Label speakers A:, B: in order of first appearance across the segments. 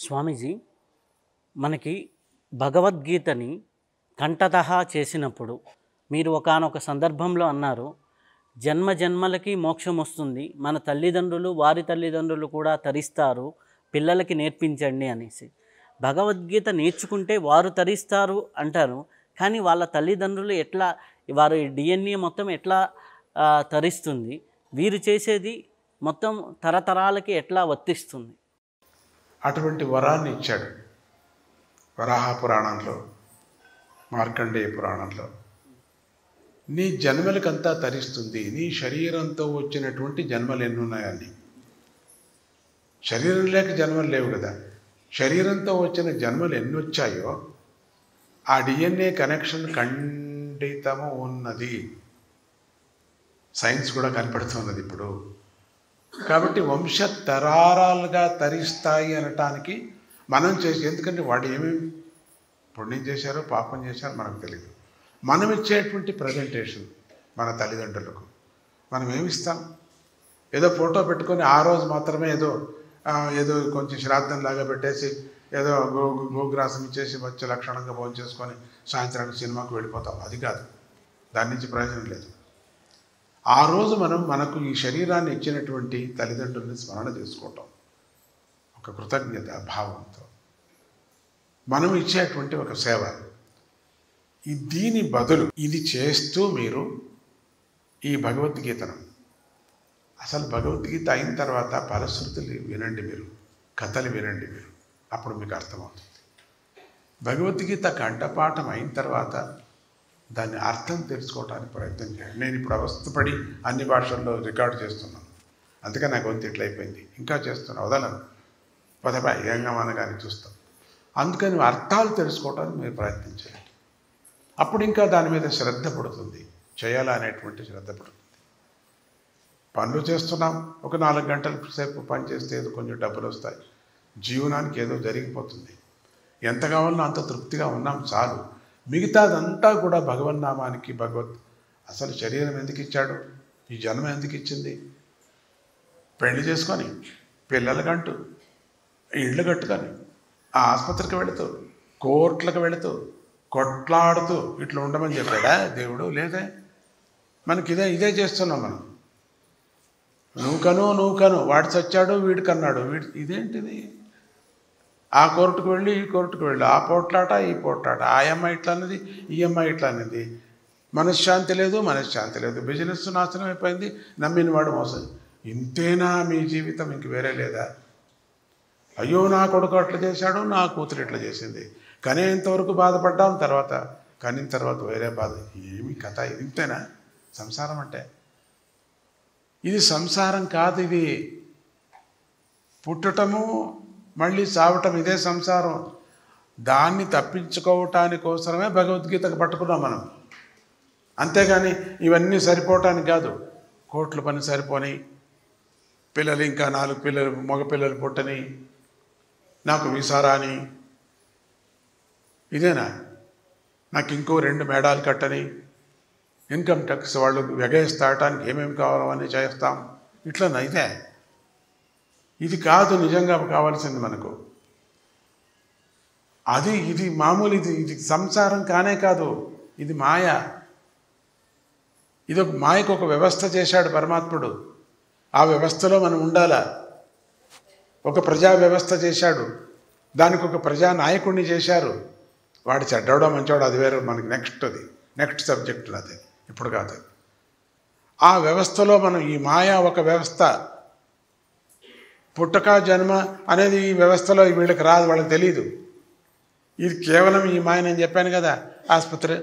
A: స్వామీజీ, మనకి భగవద్గీతని కంఠతః చేసినప్పుడు మీరు ఒకానొక సందర్భంలో అన్నారు, జన్మ జన్మలకి మోక్షం వస్తుంది, మన తల్లిదండ్రులు వారి తల్లిదండ్రులు కూడా తరిస్తారు, పిల్లలకి నేర్పించండి అనేసి. భగవద్గీత నేర్చుకుంటే వారు తరిస్తారు అంటారు, కానీ వాళ్ళ తల్లిదండ్రులు ఎట్లా, వారి డిఎన్ఏ మొత్తం ఎట్లా తరిస్తుంది? వీరు చేసేది మొత్తం తరతరాలకి ఎట్లా వర్తిస్తుంది?
B: అటువంటి వరాన్ని ఇచ్చాడు వరాహ పురాణంలో, మార్కండేయ పురాణంలో. నీ జన్మలకంతా తరిస్తుంది, నీ శరీరంతో వచ్చినటువంటి జన్మలు ఎన్నున్నాయని. శరీరం లేక జన్మలు లేవు కదా, శరీరంతో వచ్చిన జన్మలు ఎన్ని వచ్చాయో ఆ డిఎన్ఏ కనెక్షన్ ఖండితము ఉన్నది. సైన్స్ కూడా కనపడుతున్నది ఇప్పుడు. కాబట్టి వంశతరాలుగా తరిస్తాయి అనటానికి మనం చేసి, ఎందుకంటే వాడు ఏమేమి పుణ్యం చేశారో పాపం చేశారో మనకు తెలియదు. మనం ఇచ్చేటువంటి ప్రజెంటేషన్ మన తల్లిదండ్రులకు మనం ఏమిస్తాం? ఏదో ఫోటో పెట్టుకొని ఆ రోజు మాత్రమే ఏదో కొంచెం శ్రాద్ధంలాగా పెట్టేసి ఏదో గోగ్రాసం ఇచ్చేసి వచ్చి లక్షణంగా భోజనం చేసుకొని సాయంత్రానికి సినిమాకు వెళ్ళిపోతాం. అది కాదు, దాని నుంచి ప్రయోజనం లేదు. ఆ రోజు మనకు ఈ శరీరాన్ని ఇచ్చినటువంటి తల్లిదండ్రుల్ని స్మరణ చేసుకోవటం, ఒక కృతజ్ఞత భావంతో మనం ఇచ్చేటువంటి ఒక సేవ. దీని బదులు ఇది చేస్తూ మీరు ఈ భగవద్గీతను, అసలు భగవద్గీత అయిన తర్వాత ఫలశ్రుతులు వినండి, మీరు కథలు వినండి, మీరు అప్పుడు మీకు అర్థమవుతుంది. భగవద్గీత కంఠపాఠం అయిన తర్వాత దాన్ని అర్థం తెలుసుకోవడానికి ప్రయత్నం చేయండి. నేను ఇప్పుడు అవస్థపడి అన్ని భాషల్లో రికార్డు చేస్తున్నాను, అందుకే నాకు వంతు ఇట్లయిపోయింది. ఇంకా చేస్తున్నాను, వదలను, పదపై ఏంగా మనగాని చూస్తాం. అందుకని అర్థాలు తెలుసుకోవడానికి మీరు ప్రయత్నం చేయండి. అప్పుడు ఇంకా దాని మీద శ్రద్ధ పడుతుంది, చేయాలనేటువంటి శ్రద్ధ పడుతుంది. పనులు చేస్తున్నాం, ఒక 4 గంటల సేపు పని చేస్తే ఏదో కొంచెం డబ్బులు వస్తాయి, జీవనానికి ఏదో జరిగిపోతుంది. ఎంత కావాలన్నా అంత తృప్తిగా ఉన్నాం, చాలు. మిగతాదంతా కూడా భగవన్నామానికి. అసలు శరీరం ఎందుకు ఇచ్చాడు, ఈ జన్మ ఎందుకు ఇచ్చింది? పెళ్లి చేసుకొని పిల్లలకంటూ ఇళ్ళు కట్టుకొని ఆ ఆసుపత్రికి వెళుతూ కోర్టులకు వెళుతూ కొట్లాడుతూ ఇట్లా ఉండమని చెప్పాడా దేవుడు? లేదే. మనకి ఇదే చేస్తున్నాం మనం. నువ్వు కను వాడు చచ్చాడు, వీడు కన్నాడు, ఇదేంటిది? ఆ కోర్టుకు వెళ్ళి ఈ కోర్టుకు వెళ్ళి ఆ పోట్లాట ఈ పోట్లాట, ఆ అమ్మాయి ఇట్లా అన్నది ఈ అమ్మాయి ఇట్లా అన్నది. మనశ్శాంతి లేదు, బిజినెస్ నాశనం అయిపోయింది, నమ్మిన వాడు మోసం. ఇంతేనా మీ జీవితం? ఇంక వేరే లేదా? అయ్యో నా కొడుకు అట్లా చేశాడు, నా కూతురు ఇట్లా చేసింది, కనేంతవరకు బాధపడ్డాం, కనిన తర్వాత వేరే బాధ. ఏమి కథ? ఇంతేనా సంసారం అంటే? ఇది సంసారం కాదు, ఇది పుట్టటము మళ్ళీ చావటం, ఇదే సంసారం. దాన్ని తప్పించుకోవటానికి కోసమే భగవద్గీతకు పట్టుకున్నాం మనం, అంతేగాని ఇవన్నీ సరిపోవటానికి కాదు. కోట్ల పని సరిపోని, పిల్లలు ఇంకా 4 పిల్లలు మగపిల్లలు పుట్టని, నాకు వీసారా అని, ఇదేనా? నాకు ఇంకో 2 మేడాలు కట్టని, ఇన్కమ్ ట్యాక్స్ వాళ్ళు ఎగేస్తాటానికి ఏమేమి కావాలో అని చేస్తాం, ఇట్లా ఇదే. ఇది కాదు నిజంగా కావాల్సింది మనకు. ఇది మామూలు, ఇది సంసారం కానే కాదు, ఇది మాయ. ఇది ఒక మాయకు ఒక వ్యవస్థ చేశాడు పరమాత్ముడు. ఆ వ్యవస్థలో మనం ఉండాలా. ఒక ప్రజా వ్యవస్థ చేశాడు, దానికి ఒక ప్రజానాయకుడిని చేశారు. వాడు చెడ్డవడం మంచివాడు అది వేరే, మనకి నెక్స్ట్ సబ్జెక్టు అదే, ఇప్పుడు కాదు. ఆ వ్యవస్థలో మనం, ఈ మాయా ఒక వ్యవస్థ. పుట్టక జన్మ అనేది ఈ వ్యవస్థలో వీళ్ళకి రాదు, వాళ్ళకి తెలీదు. ఇది కేవలం ఈ మాయ. నేను చెప్పాను కదా, ఆసుపత్రి,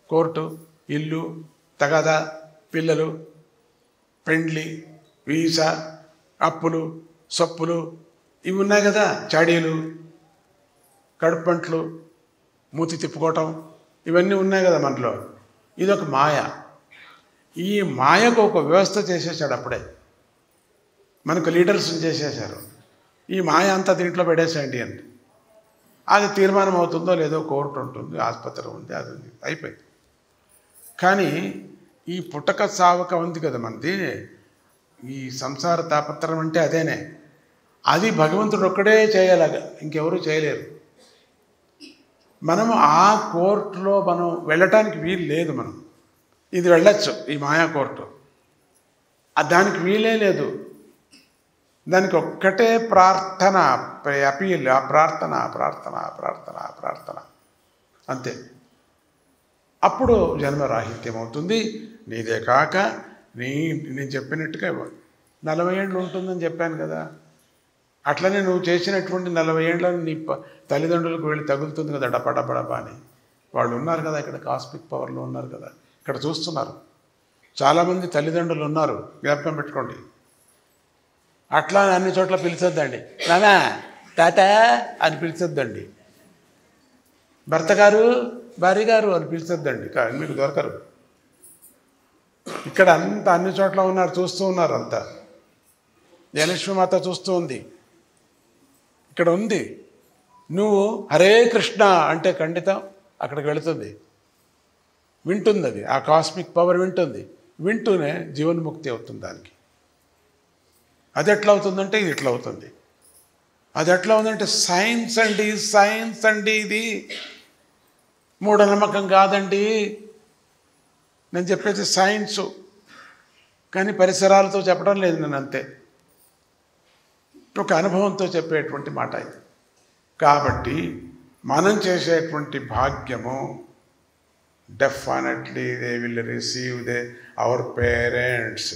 B: కోర్టు, ఇల్లు, తగాదా, పిల్లలు, పెండ్లి, వీసా, అప్పులు, సొప్పులు, ఇవి ఉన్నాయి కదా, చాడీలు, కడుపంట్లు, మూతి తిప్పుకోవటం, ఇవన్నీ ఉన్నాయి కదా మనలో. ఇదొక మాయ. ఈ మాయకు ఒక వ్యవస్థ చేసేసాడు అప్పుడే, మనకు లీడర్స్ని చేసేసారు. ఈ మాయ అంతా దీంట్లో పెట్టేసేయండి అని. అది తీర్మానం అవుతుందో లేదో, కోర్టు ఉంటుంది, ఆసుపత్రి ఉంది, అది ఉంది, అయిపోయింది. కానీ ఈ పుట్టక సావక ఉంది కదా మనది, ఈ సంసార తాపత్రం అంటే అదేనే. అది భగవంతుడు ఒక్కడే చేయలాగా, ఇంకెవరూ చేయలేరు. మనము ఆ కోర్టులో మనం వెళ్ళటానికి వీలు లేదు. మనం ఇది వెళ్ళచ్చు, ఈ మాయా కోర్టు, దానికి వీలే లేదు. దానికి ఒక్కటే ప్రార్థన, అపీల్, ఆ ప్రార్థన ప్రార్థన ప్రార్థన ప్రార్థన అంతే. అప్పుడు జన్మరాహిత్యం అవుతుంది. నీదే కాక నేను చెప్పినట్టుగా 40 ఏళ్ళు ఉంటుందని చెప్పాను కదా, అట్లనే నువ్వు చేసినటువంటి 40 ఏళ్ళని నీ తల్లిదండ్రులకు వెళ్ళి తగులుతుంది కదా డపడపడపా అని. వాళ్ళు ఉన్నారు కదా ఇక్కడ, కాస్మిక్ పవర్లో ఉన్నారు కదా, ఇక్కడ చూస్తున్నారు. చాలామంది తల్లిదండ్రులు ఉన్నారు, జ్ఞాపకం పెట్టుకోండి. అట్లా అన్ని చోట్ల పిలిచొద్దండి, నానా తాత అని పిలిచొద్దండి. భర్త గారు భార్య గారు అని పిలిచొద్దండి, మీకు దొరకరు. ఇక్కడ అంతా అన్ని చోట్ల ఉన్నారు, చూస్తూ ఉన్నారు అంతా. జయలక్ష్మి మాత చూస్తూ ఉంది, ఇక్కడ ఉంది. నువ్వు హరే కృష్ణ అంటే ఖండితం అక్కడికి వెళుతుంది, వింటుంది. అది ఆ కాస్మిక్ పవర్ వింటుంది, వింటూనే జీవన్ముక్తి అవుతుంది దానికి. అది ఎట్లా అవుతుందంటే ఇది ఇట్లా అవుతుంది. అది ఎట్లా ఉందంటే సైన్స్ అండి, సైన్స్ అండి, ఇది మూఢనమ్మకం కాదండి. నేను చెప్పేది సైన్సు, కానీ పరిసరాలతో చెప్పడం లేదు నేను, అంతే. ఒక అనుభవంతో చెప్పేటువంటి మాట ఇది. కాబట్టి మనం చేసేటువంటి భాగ్యము definitely they will receive our parents.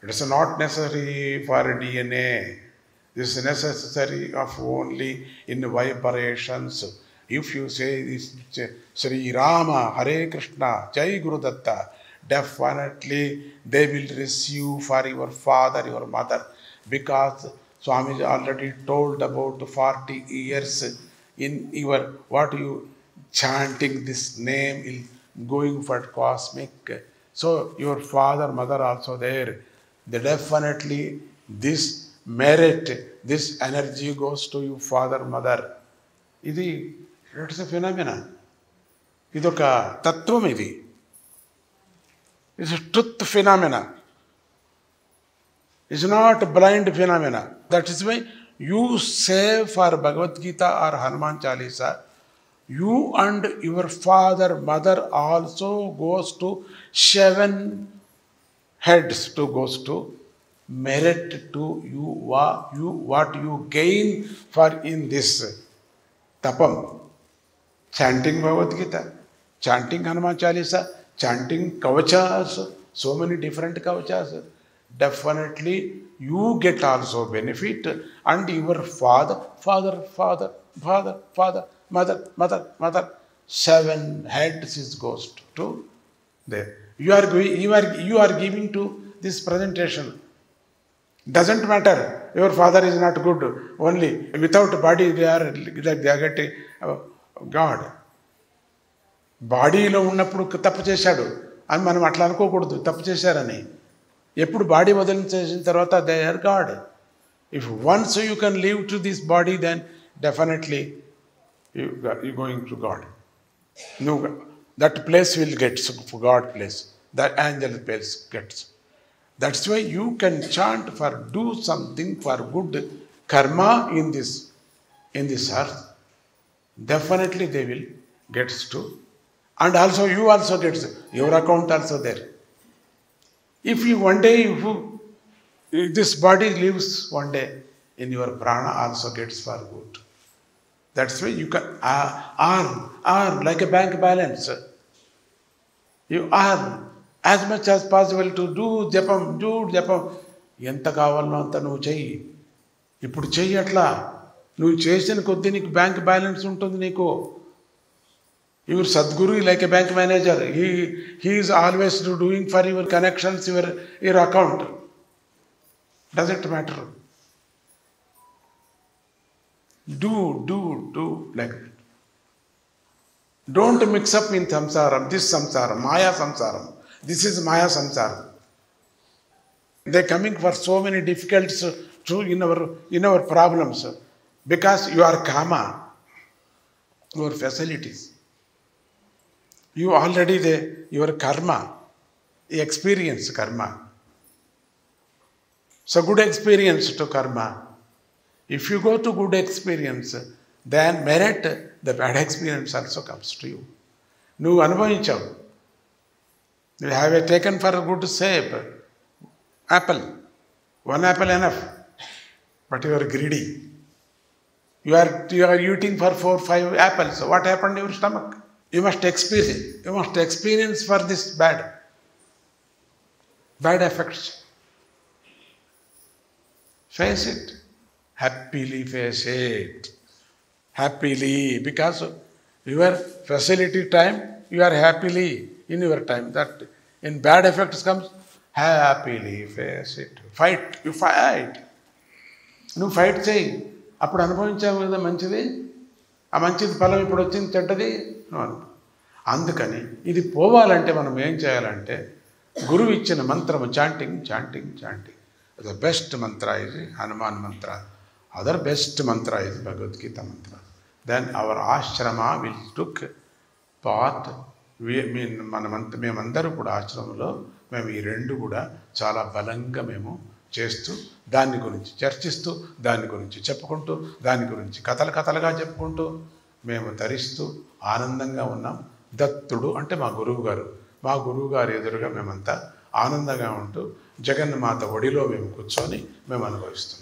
B: It is not necessary for DNA. This is necessary of only in vibrations. If you say this Sri Rama, Hare Krishna, Jai Guru Datta, definitely they will receive for your father, your mother. Because Swamiji already told about 40 years in your, what you chanting this name, going for cosmic. So your father, mother also there. They definitely this merit, this energy goes to your father, mother. ఇది it's a phenomena, ఇదొక తత్వం. ఇది it's truth phenomena, it's not blind phenomena. That is why you say for Bhagavad Gita or Hanuman Chalisa, you and your father, mother also goes to 7 heads, to goes to merit to you what you gain for in this tapam. Chanting Bhagavad Gita, chanting Hanuman Chalisa, chanting kavachas, so many different kavachas. Definitely you get also benefit, and your father, mother, 7 heads is goes to there. You are giving to this presentation. Doesn't matter, your father is not good, only without body they are getting God. బాడీలో ఉన్నప్పుడు తప్పు చేశాడు అని మనం అట్లా అనుకోకూడదు, తప్పు చేశారని. ఎప్పుడు బాడీ వదిలించేసిన తర్వాత they are god. If once you can leave to this body, then definitely you going to God. No, that place will get God place, that angel place gets. That's why you can chant for do something for good karma in this earth. Definitely they will gets to, and also you also gets your account also there. If you one day, if this body leaves one day, in your prana also gets for good. That's why you can earn like a bank balance. You earn as much as possible to do japam. ఎంత కావాలనో అంత నువ్వు చెయ్యి. ఇప్పుడు చెయ్యి, అట్లా నువ్వు చేసిన కొద్దీ నీకు బ్యాంక్ బ్యాలెన్స్ ఉంటుంది. నీకు your Sadhguru like a bank manager, he is always doing for your connections, your account. Doesn't matter. Do like that. Don't mix up in samsaram, this samsaram, maya samsaram. This is maya samsaram. They are coming for so many difficulties in our problems, because you are kama, your facilities. You already your karma, experience karma. So good experience to karma. If you go to good experience, then merit the bad experience also comes to you. నువ్వు అనుభవించావు. You have taken for a good shape apple. One apple enough. But you are greedy. You are eating for 4-5 apples. So what happened to your stomach? You must experience. You must experience for this bad effects. Face it. Happily face it. Happily. Because your facility time, you are happily in your time. That in bad effects comes, happily face it. Fight. You fight. నువ్వు fight చేయి. అప్పుడు అనుభవించావు కదా మంచిది. ఆ మంచిది ఫలం ఇప్పుడు వచ్చింది చెడ్డది నువ్వు అనుభవం. అందుకని ఇది పోవాలంటే మనం ఏం చేయాలంటే గురువు ఇచ్చిన మంత్రము చాంటింగ్. ద బెస్ట్ మంత్ర ఇది హనుమాన్ మంత్ర. అదర్ బెస్ట్ మంత్ర ఇది భగవద్గీత మంత్ర. దెన్ అవర్ ఆశ్రమ విల్ టుక్ పార్ట్. మేమందరూ కూడా ఆశ్రమంలో మేము ఈ రెండు కూడా చాలా బలంగా మేము చేస్తూ దాని గురించి చర్చిస్తూ దాని గురించి చెప్పుకుంటూ దాని గురించి కథలుగా చెప్పుకుంటూ మేము తరిస్తూ ఆనందంగా ఉన్నాం. దత్తుడు అంటే మా గురువు గారు ఎదురుగా మేమంతా ఆనందంగా ఉంటూ జగన్మాత ఒడిలో మేము కూర్చొని మేము అనుభవిస్తున్నాం.